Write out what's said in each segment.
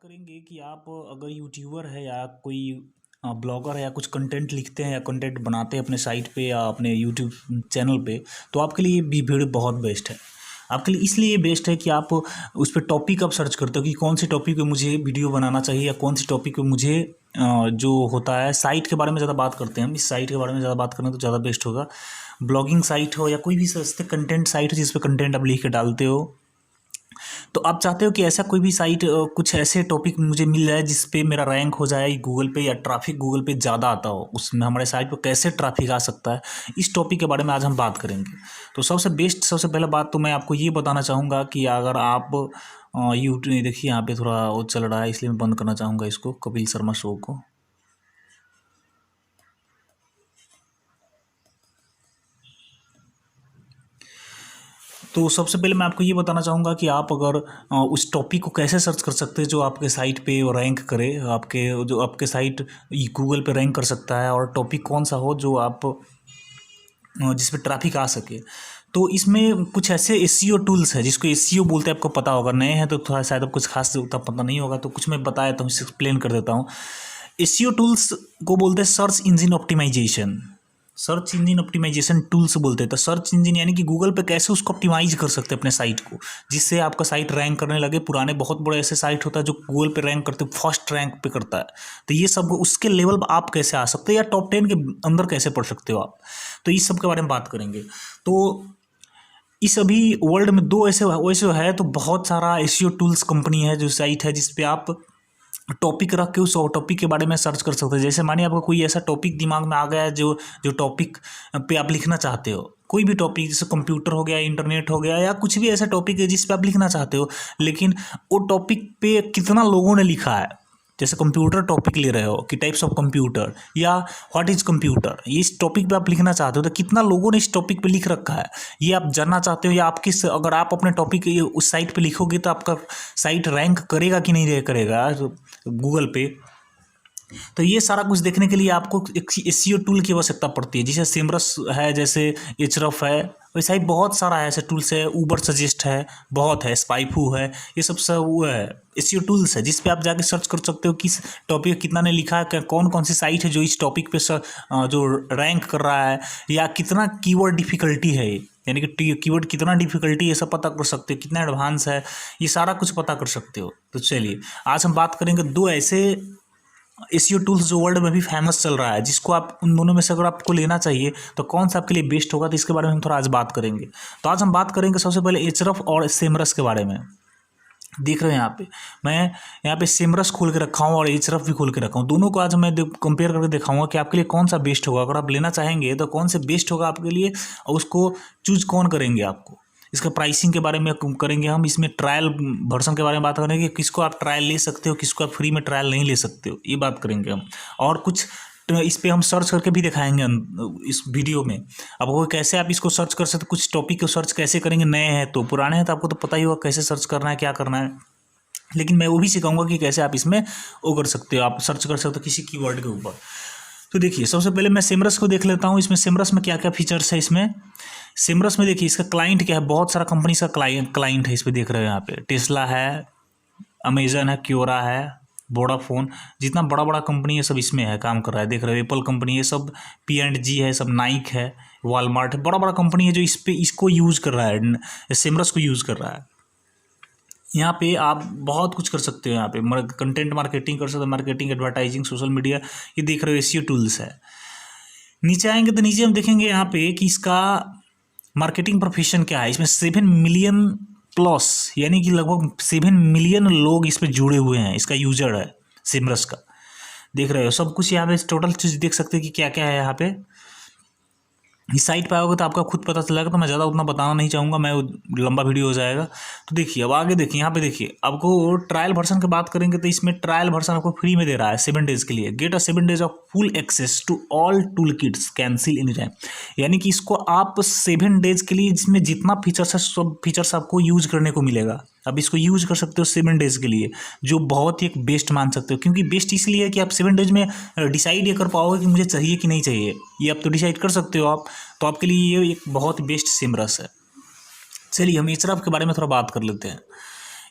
करेंगे कि आप अगर यूट्यूबर है या कोई ब्लॉगर है या कुछ कंटेंट लिखते हैं या कंटेंट बनाते हैं अपने साइट पे या अपने यूट्यूब चैनल पे, तो आपके लिए भी वीडियो बहुत बेस्ट है। आपके लिए इसलिए बेस्ट है कि आप उस पर टॉपिक आप सर्च करते हो कि कौन से टॉपिक पे मुझे वीडियो बनाना चाहिए या कौन सी टॉपिक पे मुझे जो होता है साइट के बारे में ज़्यादा बात करते हैं हम, इस साइट के बारे में ज़्यादा बात करें तो ज़्यादा बेस्ट होगा। ब्लॉगिंग साइट हो या कोई भी सस्ते कंटेंट साइट हो जिस पे कंटेंट आप लिख के डालते हो, तो आप चाहते हो कि ऐसा कोई भी साइट कुछ ऐसे टॉपिक मुझे मिल जाए जिस पे मेरा रैंक हो जाए गूगल पे या ट्रैफिक गूगल पे ज़्यादा आता हो, उसमें हमारे साइट पर कैसे ट्रैफिक आ सकता है, इस टॉपिक के बारे में आज हम बात करेंगे। तो सबसे पहले बात तो मैं आपको ये बताना चाहूँगा कि अगर आप यूट्यूब, देखिए यहाँ पे थोड़ा वो चल रहा है इसलिए मैं बंद करना चाहूँगा इसको, कपिल शर्मा शो को। तो सबसे पहले मैं आपको ये बताना चाहूँगा कि आप अगर उस टॉपिक को कैसे सर्च कर सकते हैं जो आपके साइट पे रैंक करे, जो आपके साइट गूगल पे रैंक कर सकता है, और टॉपिक कौन सा हो जो आप जिस पे ट्रैफिक आ सके। तो इसमें कुछ ऐसे एसईओ टूल्स है जिसको एसईओ बोलते हैं, आपको पता होगा, नए हैं तो थोड़ा शायद कुछ खास उतना पता नहीं होगा, तो कुछ मैं बताया तो इसे एक्सप्लेन कर देता हूँ। एसईओ टूल्स को बोलते हैं search engine optimisation, search engine optimisation tools बोलते हैं। तो सर्च इंजन यानी कि गूगल पे कैसे उसको ऑप्टिमाइज कर सकते हैं अपने साइट को, जिससे आपका साइट रैंक करने लगे। पुराने बहुत बड़े ऐसे साइट होता है जो गूगल पे रैंक करते फर्स्ट रैंक पे करता है, तो ये सब उसके लेवल पर आप कैसे आ सकते हैं या टॉप 10 के अंदर कैसे पढ़ सकते हो आप, तो इस सब के बारे में बात करेंगे। तो इस अभी वर्ल्ड में दो ऐसे वैसे है तो बहुत सारा एसईओ टूल्स कंपनी है, जो साइट है जिस पे आप टॉपिक रख के उस टॉपिक के बारे में सर्च कर सकते हैं। जैसे मानिए आपको कोई ऐसा टॉपिक दिमाग में आ गया है जो जो टॉपिक पे आप लिखना चाहते हो, कोई भी टॉपिक जैसे कंप्यूटर हो गया, इंटरनेट हो गया, या कुछ भी ऐसा टॉपिक है जिस पे आप लिखना चाहते हो, लेकिन वो टॉपिक पे कितना लोगों ने लिखा है। जैसे कंप्यूटर टॉपिक ले रहे हो कि टाइप्स ऑफ कंप्यूटर या व्हाट इज कंप्यूटर, इस टॉपिक पे आप लिखना चाहते हो तो कितना लोगों ने इस टॉपिक पे लिख रखा है ये आप जानना चाहते हो। या आप किस, अगर आप अपने टॉपिक उस साइट पे लिखोगे तो आपका साइट रैंक करेगा कि नहीं करेगा गूगल पे। तो ये सारा कुछ देखने के लिए आपको एक एसईओ टूल की आवश्यकता पड़ती है, जैसे सेमरस है, जैसे एचरफ है, वैसा ही बहुत सारा है ऐसे टूल्स है, ऊबर सजेस्ट है, बहुत है, स्पाइफू है, ये सब वो है एसईओ टूल्स है जिस पे आप जाके सर्च कर सकते हो किस टॉपिक कितना ने लिखा है, कौन कौन सी साइट है जो इस टॉपिक पे जो रैंक कर रहा है, या कितना कीवर्ड डिफिकल्टी है, यानी कि कीवर्ड कितना डिफिकल्टी है सब पता कर सकते हो, कितना एडवांस है, ये सारा कुछ पता कर सकते हो। तो चलिए आज हम बात करेंगे दो ऐसे एसईओ टूल्स जो वर्ल्ड में भी फेमस चल रहा है, जिसको आप उन दोनों में से अगर आपको लेना चाहिए तो कौन सा आपके लिए बेस्ट होगा, तो इसके बारे में हम थोड़ा आज बात करेंगे। तो आज हम बात करेंगे सबसे पहले एचरफ और सेमरस के बारे में। देख रहे हैं यहाँ पे, मैं यहाँ पे सेमरस खोल के रखा हूँ और एचरफ भी खोल के रखा हूँ, दोनों को आज मैं कंपेयर करके दिखाऊंगा कि आपके लिए कौन सा बेस्ट होगा। अगर आप लेना चाहेंगे तो कौन से बेस्ट होगा आपके लिए और उसको चूज कौन करेंगे आपको। इसका प्राइसिंग के बारे में करेंगे हम, इसमें ट्रायल वर्जन के बारे में बात करेंगे, किसको आप ट्रायल ले सकते हो, किसको आप फ्री में ट्रायल नहीं ले सकते हो, ये बात करेंगे हम। और कुछ इस पे हम सर्च करके भी दिखाएंगे इस वीडियो में। अब वो कैसे आप इसको सर्च कर सकते हो, कुछ टॉपिक को सर्च कैसे करेंगे, नए हैं तो, पुराने हैं तो आपको तो पता ही होगा कैसे सर्च करना है, क्या करना है, लेकिन मैं वो भी सिखाऊंगा कि कैसे आप इसमें वो कर सकते हो, आप सर्च कर सकते हो किसी कीवर्ड के ऊपर। तो देखिए सबसे पहले मैं सेमरस को देख लेता हूँ, इसमें सेमरस में क्या क्या फीचर्स है। इसमें सेमरस में देखिए इसका क्लाइंट क्या है, बहुत सारा कंपनी का क्लाइंट है, इस पर देख रहे हो यहाँ पे टेस्ला है, अमेजन है, क्योरा है, वोडाफोन, जितना बड़ा बड़ा कंपनी है सब इसमें है, काम कर रहा है। देख रहे हो एप्पल कंपनी है, सब P&G है, सब नाइक है, वॉलमार्ट है, बड़ा बड़ा कंपनी है जो इस पे इसको यूज़ कर रहा है, सेमरस को यूज़ कर रहा है। यहाँ पे आप बहुत कुछ कर सकते हो, यहाँ पे कंटेंट मार्केटिंग कर सकते हो, मार्केटिंग, एडवर्टाइजिंग, सोशल मीडिया, ये देख रहे हो एसईओ टूल्स है। नीचे आएंगे तो नीचे हम देखेंगे यहाँ पे कि इसका मार्केटिंग प्रोफेशन क्या है। इसमें 7 मिलियन प्लस, यानी कि लगभग 7 मिलियन लोग इस पे जुड़े हुए हैं, इसका यूजर है सिमरस का। देख रहे हो सब कुछ यहाँ पे टोटल चीज़ देख सकते हैं कि क्या क्या है यहाँ पे। इस साइट पे आओगे तो आपका खुद पता चलेगा, तो मैं ज़्यादा उतना बताना नहीं चाहूँगा, मैं लंबा वीडियो हो जाएगा। तो देखिए अब आगे देखिए, यहाँ पे देखिए आपको ट्रायल वर्जन की बात करेंगे तो इसमें ट्रायल वर्जन आपको फ्री में दे रहा है 7 डेज़ के लिए। Get a 7 days of full access to all tool kits cancel any time, यानी कि इसको आप 7 डेज़ के लिए जिसमें जितना फीचर्स है सब फीचर्स आपको यूज करने को मिलेगा। अब इसको यूज कर सकते हो 7 डेज़ के लिए, जो बहुत ही एक बेस्ट मान सकते हो, क्योंकि बेस्ट इसलिए है कि आप 7 डेज में डिसाइड ये कर पाओगे कि मुझे चाहिए कि नहीं चाहिए, ये आप तो डिसाइड कर सकते हो आप, तो आपके लिए ये एक बहुत बेस्ट सिमरस है। चलिए हम एचरफ के बारे में थोड़ा बात कर लेते हैं।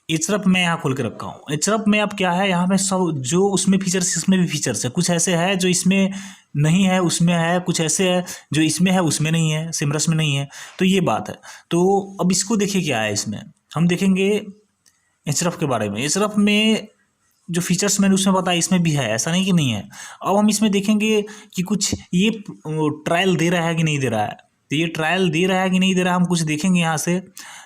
एचरफ मैं यहाँ खोल के रखा हूँ। एचरफ में अब क्या है, यहाँ पे सब जो उसमें फीचर्स इसमें भी फीचर्स है, कुछ ऐसे है जो इसमें नहीं है उसमें है, कुछ ऐसे है जो इसमें है उसमें नहीं है, सिमरस में नहीं है। तो ये बात है। तो अब इसको देखिए क्या है, इसमें हम देखेंगे एचरफ के बारे में। एचरफ में जो फीचर्स मैंने उसमें बताया इसमें भी है, ऐसा नहीं कि नहीं है। अब हम इसमें देखेंगे कि कुछ ये ट्रायल दे रहा है कि नहीं दे रहा है। तो ये ट्रायल दे रहा है कि नहीं दे रहा है हम कुछ देखेंगे यहाँ से।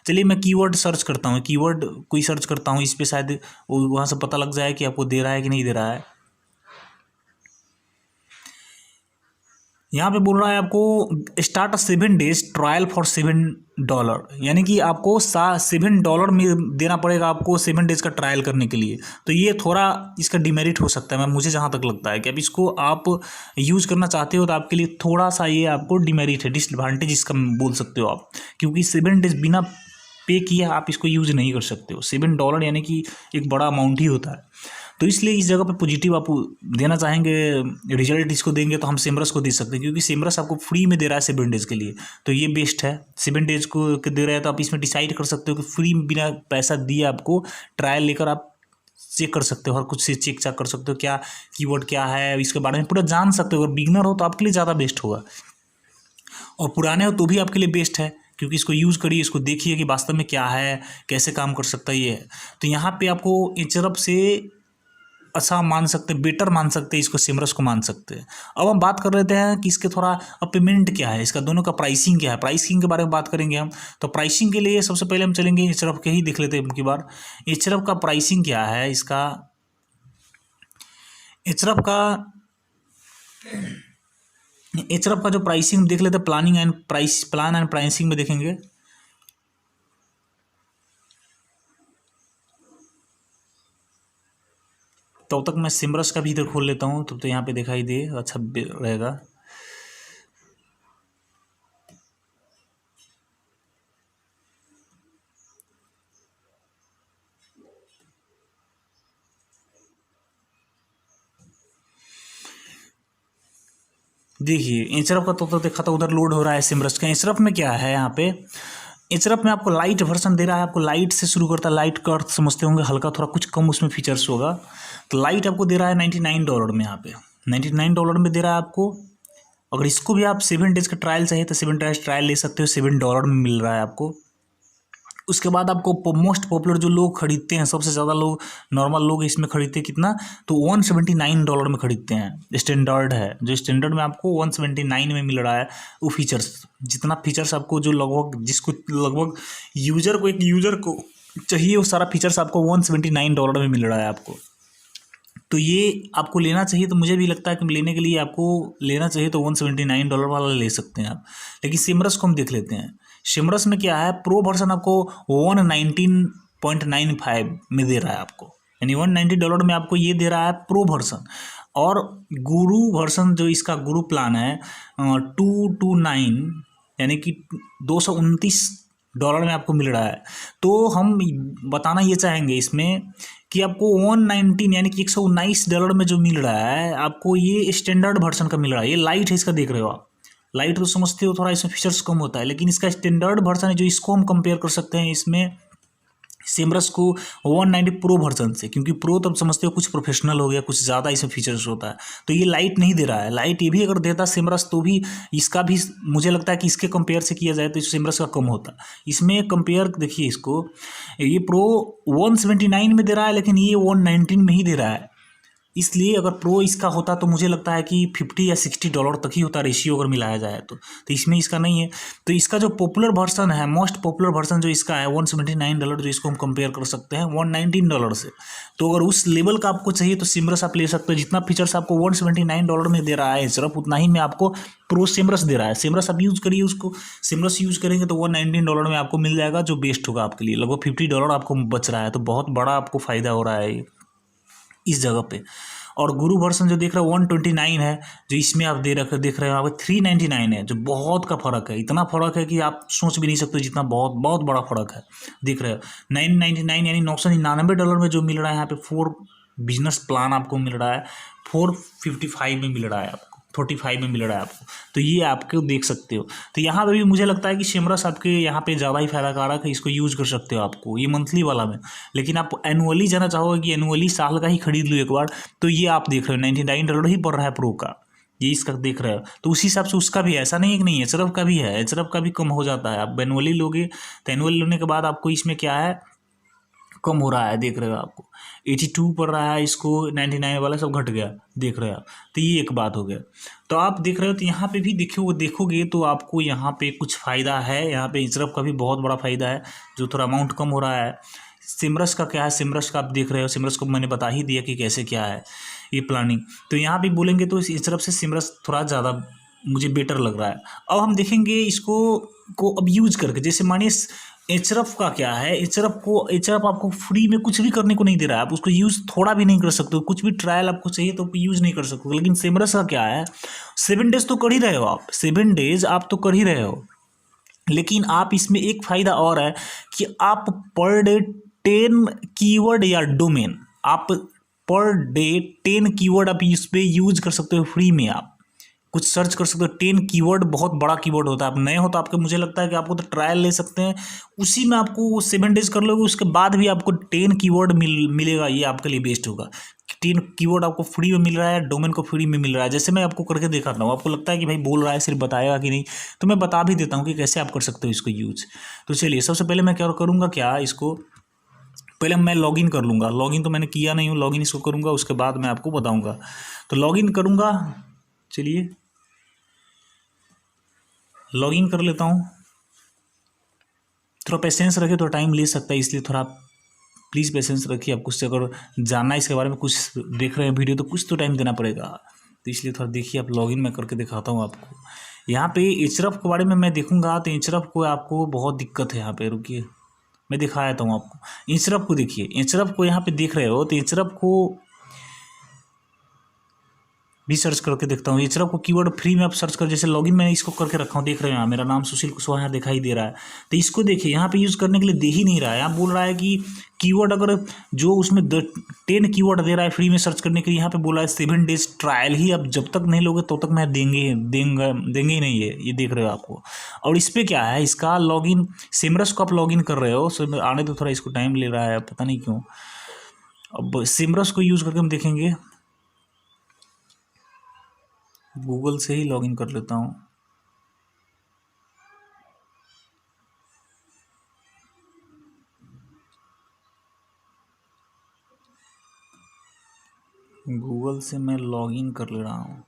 चलिए मैं कीवर्ड सर्च करता हूँ, कीवर्ड कोई सर्च करता हूँ इस पे, शायद वहाँ से पता लग जाए कि आपको दे रहा है कि नहीं दे रहा है। यहाँ पे बोल रहा है आपको start a 7 days trial for $7, यानी कि आपको $7 में देना पड़ेगा आपको 7 days का ट्रायल करने के लिए। तो ये थोड़ा इसका डिमेरिट हो सकता है, मैं मुझे जहाँ तक लगता है कि अब इसको आप यूज़ करना चाहते हो तो आपके लिए थोड़ा सा ये आपको डिमेरिट है, डिसएडवांटेज इसका बोल सकते हो आप, क्योंकि 7 days बिना पे किए आप इसको यूज़ नहीं कर सकते हो। $7 यानी कि एक बड़ा अमाउंट ही होता है। तो इसलिए इस जगह पे पॉजिटिव आप देना चाहेंगे, रिजल्ट इसको देंगे तो हम सिमरस को दे सकते हैं, क्योंकि सिमरस आपको फ्री में दे रहा है 7 days के लिए। तो ये बेस्ट है, 7 days को दे रहा है तो आप इसमें डिसाइड कर सकते हो कि फ्री बिना पैसा दिए आपको ट्रायल लेकर आप चेक कर सकते हो, हर कुछ से चेक चाक कर सकते हो, क्या कीवर्ड क्या है इसके बारे में पूरा जान सकते हो। अगर बिगनर हो तो आपके लिए ज़्यादा बेस्ट होगा, और पुराने हो तो भी आपके लिए बेस्ट है, क्योंकि इसको यूज़ करिए, इसको देखिए कि वास्तव में क्या है, कैसे काम कर सकता है ये है। तो यहाँ पे आपको एचरफ से अच्छा मान सकते हैं, बेटर मान सकते हैं, इसको सिमरस को मान सकते हैं। अब हम बात कर लेते हैं कि इसके थोड़ा अब पेमेंट क्या है, इसका दोनों का प्राइसिंग क्या है। प्राइसिंग के बारे में बात करेंगे हम। तो प्राइसिंग के लिए सबसे पहले हम चलेंगे एचरफ के ही देख लेते हैं की बार। एचरफ का प्राइसिंग क्या है इसका, एचरफ का जो प्राइसिंग देख लेते हैं, प्लान एंड प्राइसिंग में देखेंगे। तब तक मैं सिमरस का भी इधर खोल लेता हूँ, तब तो यहाँ पे दिखाई दे अच्छा रहेगा। देखिए एचरफ का तो देखा था उधर लोड हो रहा है सिमरस का। एचरफ में क्या है, यहाँ पे एचरफ में आपको लाइट वर्जन दे रहा है, आपको लाइट से शुरू करता है। लाइट का अर्थ समझते होंगे, हल्का, थोड़ा कुछ कम उसमें फीचर्स होगा। तो लाइट आपको दे रहा है $99 में, यहाँ पे $99 में दे रहा है आपको। अगर इसको भी आप 7 days का ट्रायल चाहिए तो 7 days ट्रायल ले सकते हो, $7 में मिल रहा है आपको। उसके बाद आपको मोस्ट पॉपुलर जो लोग खरीदते हैं, सबसे ज़्यादा लोग नॉर्मल लोग इसमें खरीदते हैं कितना, तो $179 में खरीदते हैं। स्टैंडर्ड है, जो स्टैंडर्ड में आपको 179 में मिल रहा है। वो फीचर्स, जितना फीचर्स आपको जो लगभग यूजर को, एक यूजर को चाहिए, वो सारा फीचर्स आपको $179 में मिल रहा है आपको। तो ये आपको लेना चाहिए, तो मुझे भी लगता है कि लेने के लिए आपको लेना चाहिए तो $179 वाला ले सकते हैं आप। लेकिन सिमरस को हम देख लेते हैं। सिमरस में क्या है, प्रो वर्जन आपको 119.95 में दे रहा है आपको, यानी $190 में आपको ये दे रहा है प्रो वर्जन। और गुरु वर्जन जो इसका गुरु प्लान है 229, यानी कि $229 में आपको मिल रहा है। तो हम बताना ये चाहेंगे इसमें कि आपको 119 यानी कि $119 में जो मिल रहा है आपको, ये स्टैंडर्ड वर्जन का मिल रहा है। ये लाइट है, इसका देख रहे हो आप, लाइट तो समझते हो, थोड़ा इसमें फीचर्स कम होता है, लेकिन इसका स्टैंडर्ड वर्जन है जो इसको हम कंपेयर कर सकते हैं इसमें सिमरस को 190 प्रो वर्जन से, क्योंकि प्रो तब समझते हो कुछ प्रोफेशनल हो गया, कुछ ज़्यादा इसमें फीचर्स होता है। तो ये लाइट नहीं दे रहा है। लाइट ये भी अगर देता सिमरस तो भी इसका भी मुझे लगता है कि इसके कंपेयर से किया जाए तो सिमरस का कम होता। इसमें कंपेयर देखिए इसको, ये प्रो 179 में दे रहा है, लेकिन ये 119 में ही दे रहा है। इसलिए अगर प्रो इसका होता तो मुझे लगता है कि $50 या $60 तक ही होता, रेशियो अगर मिलाया जाए तो इसमें इसका नहीं है। तो इसका जो पॉपुलर वर्जन है, मोस्ट पॉपुलर वर्जन जो इसका है $179, जो इसको हम कंपेयर कर सकते हैं $119 से। तो अगर उस लेवल का आपको चाहिए तो सिमरस आप ले सकते हो। जितना फीचर्स आपको $179 में दे रहा है सिर्फ, उतना ही में आपको प्रो सिमरस दे रहा है। सिमरस आप यूज़ करिए, उसको सिमरस यूज़ करेंगे तो $119 में आपको मिल जाएगा, जो बेस्ट होगा आपके लिए। लगभग $50 आपको बच रहा है, तो बहुत बड़ा आपको फ़ायदा हो रहा है इस जगह पे। और गुरु वर्जन जो देख रहे हो 129 है, जो इसमें आप देख रहे हो आप 399 है, जो बहुत का फ़र्क है। इतना फ़र्क है कि आप सोच भी नहीं सकते जितना बहुत बहुत बड़ा फ़र्क है। देख रहे हो 999 यानी $999 में जो मिल रहा है यहाँ पे 4 बिजनेस प्लान आपको मिल रहा है, 455 में मिल रहा है आपको। 45 में मिल रहा है आपको। तो ये आपको देख सकते हो। तो यहाँ पे भी मुझे लगता है कि सिमरस आपके यहाँ पे ज़्यादा ही फायदाकारक है, इसको यूज़ कर सकते हो आपको ये मंथली वाला में। लेकिन आप एनुअली जाना चाहोगे कि एनुअली साल का ही खरीद लो एक बार, तो ये आप देख रहे हो $99 ही पड़ रहा है प्रो का, ये इसका देख रहे हो। तो उसी हिसाब से उसका भी है, ऐसा नहीं है कि नहीं है, एचरफ का भी है, एचरफ का भी कम हो जाता है। आप एनुअली लोगे तो एनुअली लेने के बाद आपको इसमें क्या है, कम हो रहा है, देख रहे हो आपको 82 पड़ रहा है, इसको 99 वाला सब घट गया, देख रहे हो आप। तो ये एक बात हो गया। तो आप देख रहे हो, तो यहाँ पे भी देखोगे तो आपको यहाँ पे कुछ फ़ायदा है, यहाँ पे एचरफ का भी बहुत बड़ा फ़ायदा है, जो थोड़ा अमाउंट कम हो रहा है। सिमरस का क्या है, सिमरस का आप देख रहे हो, सिमरस को मैंने बता ही दिया कि कैसे क्या है ये प्लानिंग। तो यहाँ भी बोलेंगे तो इस तरफ से सिमरस थोड़ा ज़्यादा मुझे बेटर लग रहा है। अब हम देखेंगे इसको अब यूज करके, जैसे मानिए एचरफ का क्या है, एचरफ आपको फ्री में कुछ भी करने को नहीं दे रहा है, आप उसको यूज़ थोड़ा भी नहीं कर सकते हो, कुछ भी ट्रायल आपको चाहिए तो यूज़ नहीं कर सकते हो। लेकिन सिमरस का क्या है, 7 डेज तो कर ही रहे हो आप, 7 डेज आप तो कर ही रहे हो। लेकिन आप इसमें एक फ़ायदा और है कि आप पर डे 10 कीवर्ड या डोमेन, आप पर डे 10 कीवर्ड आप इस पर यूज कर सकते हो फ्री में। आप कुछ सर्च कर सकते हो, 10 कीवर्ड बहुत बड़ा कीवर्ड होता है। आप नए हो तो आपके, मुझे लगता है कि आपको तो ट्रायल ले सकते हैं, उसी में आपको 7 डेज कर लोगे, उसके बाद भी आपको 10 कीवर्ड मिलेगा, ये आपके लिए बेस्ट होगा। 10 कीवर्ड आपको फ्री में मिल रहा है, डोमेन को फ्री में मिल रहा है। जैसे मैं आपको करके दिखाता हूँ, आपको लगता है कि भाई बोल रहा है सिर्फ बताएगा कि नहीं, तो मैं बता भी देता हूँ कि कैसे आप कर सकते हो इसको यूज। तो चलिए सबसे पहले मैं क्या करूँगा, क्या इसको पहले मैं लॉगिन कर लूँगा। लॉगिन तो मैंने किया नहीं हूँ, लॉगिन इसको करूँगा, उसके बाद मैं आपको बताऊँगा। तो लॉगिन करूँगा, चलिए लॉगिन कर लेता हूँ। थोड़ा पेशेंस रखिए, थोड़ा टाइम ले सकता है, इसलिए थोड़ा प्लीज़ पेशेंस रखिए। आपको उससे अगर जानना है इसके बारे में, कुछ देख रहे हैं वीडियो, तो कुछ तो टाइम देना पड़ेगा, तो इसलिए थोड़ा देखिए। आप लॉगिन मैं करके दिखाता हूँ आपको। यहाँ पे एचरफ के बारे में मैं देखूँगा, तो एचरफ को आपको बहुत दिक्कत है यहाँ पे, रुकिए मैं दिखा देता हूँ आपको। एचरफ को देखिए, एचरफ को यहाँ पे देख रहे हो, तो एचरफ को भी सर्च करके देखता हूँ। एचरफ को कीवर्ड फ्री में आप सर्च कर, जैसे लॉगिन मैं इसको करके रखा हूँ, देख रहे हैं यहाँ मेरा नाम सुशील कुशवाहा यहाँ दिखाई दे रहा है। तो इसको देखिए, यहाँ पे यूज़ करने के लिए दे ही नहीं रहा है। यहाँ बोल रहा है कि कीवर्ड अगर जो उसमें 10 कीवर्ड दे रहा है फ्री में सर्च करने के लिए, यहाँ पे बोला है 7 डेज ट्रायल ही, अब जब तक नहीं लोगे तब तक मैं देंगे ही नहीं है, ये देख रहे हो आपको। और इस पर क्या है, इसका लॉगिन सिमरस को आप लॉगिन कर रहे हो, सो आने तो थोड़ा इसको टाइम ले रहा है, पता नहीं क्यों। अब सिमरस को यूज़ करके हम देखेंगे, गूगल से ही लॉगिन कर लेता हूँ। गूगल से मैं लॉगिन कर ले रहा हूँ,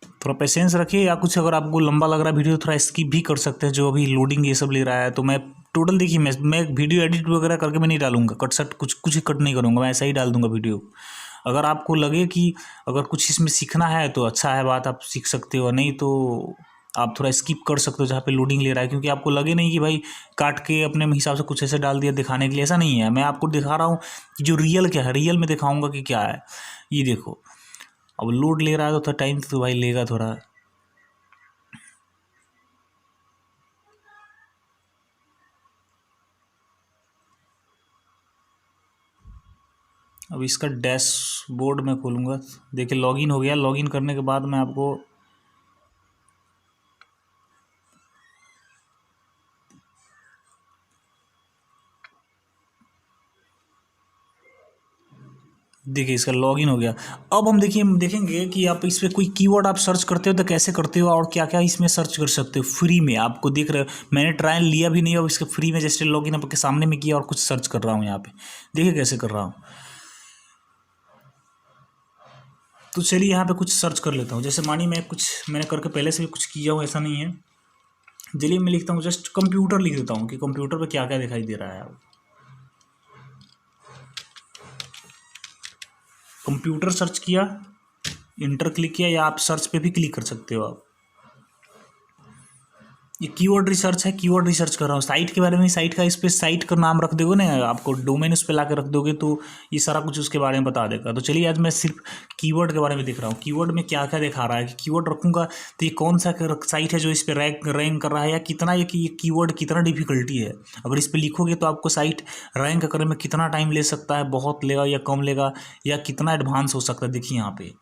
थोड़ा पेशेंस रखिए। या कुछ अगर आपको लंबा लग रहा है वीडियो, थोड़ा स्किप भी कर सकते हैं, जो अभी लोडिंग ये सब ले रहा है। तो मैं टोटल देखिए, मैं वीडियो एडिट वगैरह करके मैं नहीं डालूंगा, कट सट कुछ कट नहीं करूँगा, मैं ऐसा ही डाल दूंगा वीडियो। अगर आपको लगे कि अगर कुछ इसमें सीखना है तो अच्छा है बात, आप सीख सकते हो, नहीं तो आप थोड़ा स्किप कर सकते हो जहाँ पे लोडिंग ले रहा है। क्योंकि आपको लगे नहीं कि भाई काट के अपने हिसाब से कुछ ऐसे डाल दिया दिखाने के लिए, ऐसा नहीं है। मैं आपको दिखा रहा हूँ कि जो रियल क्या है, रियल में दिखाऊंगा कि क्या है। ये देखो, अब लोड ले रहा है तो थोड़ा टाइम तो भाई लेगा थोड़ा। अब इसका डैशबोर्ड मैं खोलूँगा, देखिए लॉगिन हो गया। लॉगिन करने के बाद मैं आपको देखिए इसका लॉगिन हो गया। अब हम देखेंगे कि आप इस पर कोई कीवर्ड आप सर्च करते हो तो कैसे करते हो, और क्या क्या इसमें सर्च कर सकते हो फ्री में। आपको देख रहे हो, मैंने ट्रायल लिया भी नहीं, अब इसके फ्री में जैसे लॉगिन आपके सामने में किया और कुछ सर्च कर रहा हूँ यहाँ पे, देखिए कैसे कर रहा हूँ। तो चलिए यहाँ पे कुछ सर्च कर लेता हूँ। जैसे मानिए मैंने करके पहले से भी कुछ किया हूँ, ऐसा नहीं है। चलिए मैं लिखता हूँ, जस्ट कंप्यूटर लिख देता हूँ कि कंप्यूटर पे क्या क्या दिखाई दे रहा है। अब कंप्यूटर सर्च किया, इंटर क्लिक किया, या आप सर्च पे भी क्लिक कर सकते हो। आप ये कीवर्ड रिसर्च है, कीवर्ड रिसर्च कर रहा हूँ साइट के बारे में। साइट का इस पर साइट का नाम रख दोगे ना, आपको डोमेन उस पर ला कर रख दोगे तो ये सारा कुछ उसके बारे में बता देगा। तो चलिए आज मैं सिर्फ कीवर्ड के बारे में दिख रहा हूँ, कीवर्ड में क्या क्या दिखा रहा है। कि कीवर्ड रखूँगा तो ये कौन सा साइट है जो इस पर रैंक कर रहा है, या कितना ये कीवर्ड कितना डिफिकल्टी है। अगर इस पर लिखोगे तो आपको साइट रैंक करने में कितना टाइम ले सकता है, बहुत लेगा या कम लेगा, या कितना एडवांस हो सकता है। देखिए यहाँ पे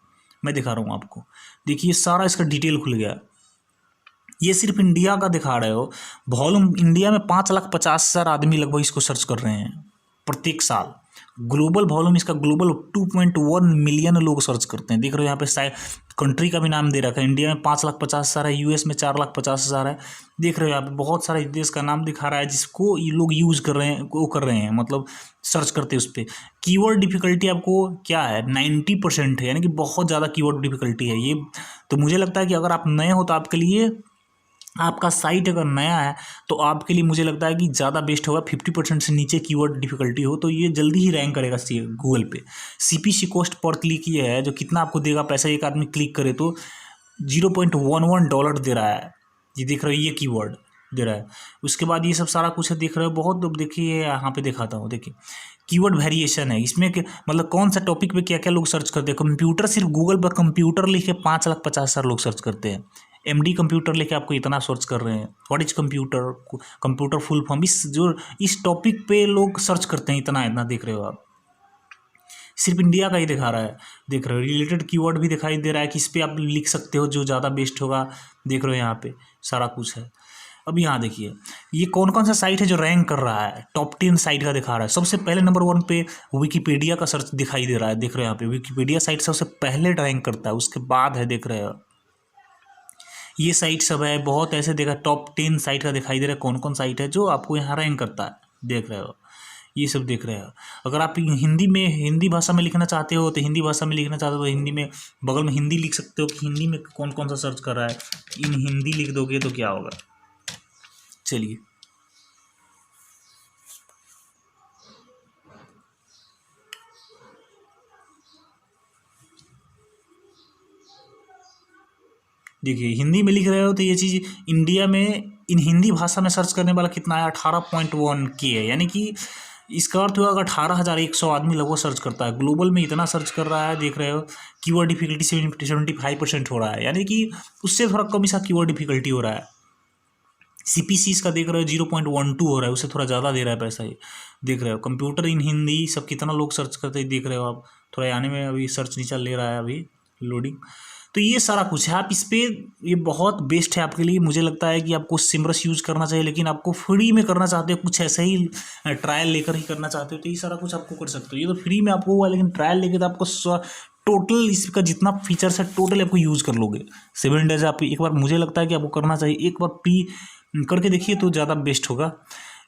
मैं दिखा रहा हूँ आपको। देखिए सारा इसका डिटेल खुल गया। ये सिर्फ इंडिया का दिखा रहे हो वॉल्यूम। इंडिया में 5,50,000 आदमी लगभग इसको सर्च कर रहे हैं प्रत्येक साल। ग्लोबल वॉल्यूम इसका ग्लोबल 2.1 मिलियन लोग सर्च करते हैं। देख रहे हो यहाँ पे साइड कंट्री का भी नाम दे रखा है। इंडिया में 5,50,000 है, यूएस में 4,50,000 है। देख रहे हो यहाँ पे बहुत सारे देश का नाम दिखा रहा है जिसको ये लोग यूज़ कर रहे हैं, वो कर रहे हैं, मतलब सर्च करते हैं उस पर। कीवर्ड डिफिकल्टी आपको क्या है 90% है, यानी कि बहुत ज़्यादा कीवर्ड डिफिकल्टी है ये। तो मुझे लगता है कि अगर आप नए हो तो आपके लिए, आपका साइट अगर नया है तो आपके लिए मुझे लगता है कि ज़्यादा बेस्ट होगा। 50% से नीचे कीवर्ड डिफिकल्टी हो तो ये जल्दी ही रैंक करेगा गूगल पे। सीपीसी कॉस्ट पर क्लिक ये है जो कितना आपको देगा पैसा, एक आदमी क्लिक करे तो $0.11 दे रहा है। ये देख रहे हो, ये कीवर्ड दे रहा है। उसके बाद ये सब सारा कुछ है, देख रहे हो बहुत। अब देखिए यहाँ पे दिखाता हूँ, देखिए कीवर्ड वेरिएशन है इसमें कि मतलब कौन सा टॉपिक पे क्या क्या लोग सर्च करते हैं। कंप्यूटर, सिर्फ गूगल पर कंप्यूटर लिखे 5,50,000 लोग सर्च करते हैं। एमडी कंप्यूटर लेके आपको इतना सर्च कर रहे हैं। What is computer, computer full form, इस टॉपिक पे लोग सर्च करते हैं इतना इतना। देख रहे हो आप, सिर्फ इंडिया का ही दिखा रहा है। देख रहे हो रिलेटेड कीवर्ड भी दिखाई दे रहा है कि इस पर आप लिख सकते हो जो ज़्यादा बेस्ट होगा। देख रहे हो यहाँ पे सारा कुछ है। अब यहाँ देखिए ये कौन कौन सा साइट है जो रैंक कर रहा है। टॉप 10 साइट का दिखा रहा है। सबसे पहले नंबर 1 पे विकीपीडिया का सर्च दिखाई दे रहा है। देख रहे हो यहाँ पे विकीपीडिया साइट सबसे पहले रैंक करता है, उसके बाद है देख रहे हो ये साइट सब है। बहुत ऐसे देखा टॉप 10 साइट का दिखाई दे रहा है कौन कौन साइट है जो आपको यहाँ रैंक करता है। देख रहे हो ये सब देख रहे हो। अगर आप हिंदी में, हिंदी भाषा में लिखना चाहते हो तो हिंदी भाषा में लिखना चाहते हो तो हिंदी में बगल में हिंदी लिख सकते हो कि हिंदी में कौन कौन सा सर्च कर रहा है। इन हिंदी लिख दोगे तो क्या होगा, चलिए देखिए हिंदी में लिख रहे हो तो ये चीज़ इंडिया में इन हिंदी भाषा में सर्च करने वाला कितना है 18.1K है, यानी कि इसका अर्थ हुआ अगर 18,100 आदमी लगभग सर्च करता है। ग्लोबल में इतना सर्च कर रहा है, देख रहे हो। कीवर्ड डिफिकल्टी 75% हो रहा है, यानी कि उससे थोड़ा कम सा कीवर्ड डिफिकल्टी हो रहा है। सीपीसी इसका देख रहे हो 0.12 हो रहा है, उससे थोड़ा ज़्यादा दे रहा है पैसा ये। देख रहे हो कंप्यूटर इन हिंदी सब कितना लोग सर्च करते हैं, देख रहे हो आप। थोड़ा आने में अभी सर्च नीचा ले रहा है अभी लोडिंग। तो ये सारा कुछ है। आप इस पर, ये बहुत बेस्ट है आपके लिए। मुझे लगता है कि आपको सिमरस यूज करना चाहिए, लेकिन आपको फ्री में करना चाहते हो, कुछ ऐसे ही ट्रायल लेकर ही करना चाहते हो तो ये सारा कुछ आपको कर सकते हो। ये तो फ्री में आपको हुआ, लेकिन ट्रायल लेके तो आपको टोटल इसका जितना फीचर्स है टोटल आपको यूज़ कर लोगे। 7 डेज आप एक बार, मुझे लगता है कि आपको करना चाहिए। एक बार प्री करके देखिए तो ज़्यादा बेस्ट होगा।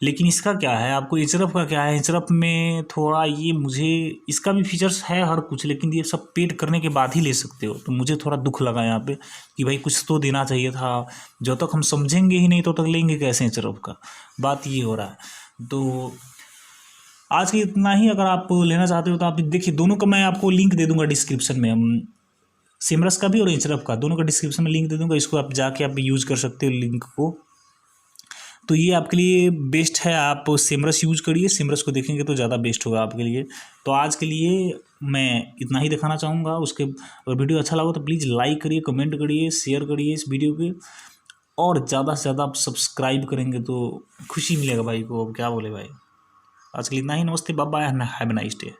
लेकिन इसका क्या है, आपको एचरफ का क्या है, एचरफ में थोड़ा ये, मुझे इसका भी फीचर्स है हर कुछ, लेकिन ये सब पेड करने के बाद ही ले सकते हो। तो मुझे थोड़ा दुख लगा यहाँ पे कि भाई कुछ तो देना चाहिए था। जब तक हम समझेंगे ही नहीं तो तक लेंगे कैसे एचरफ का, बात ये हो रहा है। तो आज के इतना ही। अगर आप लेना चाहते हो तो आप देखिए, दोनों का मैं आपको लिंक दे दूंगा डिस्क्रिप्शन में। हम सिमरस का भी और एचरफ का, दोनों का डिस्क्रिप्शन में लिंक दे दूंगा। इसको आप जाके आप यूज़ कर सकते हो लिंक को। तो ये आपके लिए बेस्ट है। आप सिमरस यूज करिए, सिमरस को देखेंगे तो ज़्यादा बेस्ट होगा आपके लिए। तो आज के लिए मैं इतना ही दिखाना चाहूँगा। उसके अगर वीडियो अच्छा लगा तो प्लीज़ लाइक करिए, कमेंट करिए, शेयर करिए इस वीडियो के, और ज़्यादा से ज़्यादा आप सब्सक्राइब करेंगे तो खुशी मिलेगा भाई को। अब क्या बोले भाई। आज के लिए इतना ही। नमस्ते, bye bye, have a nice day.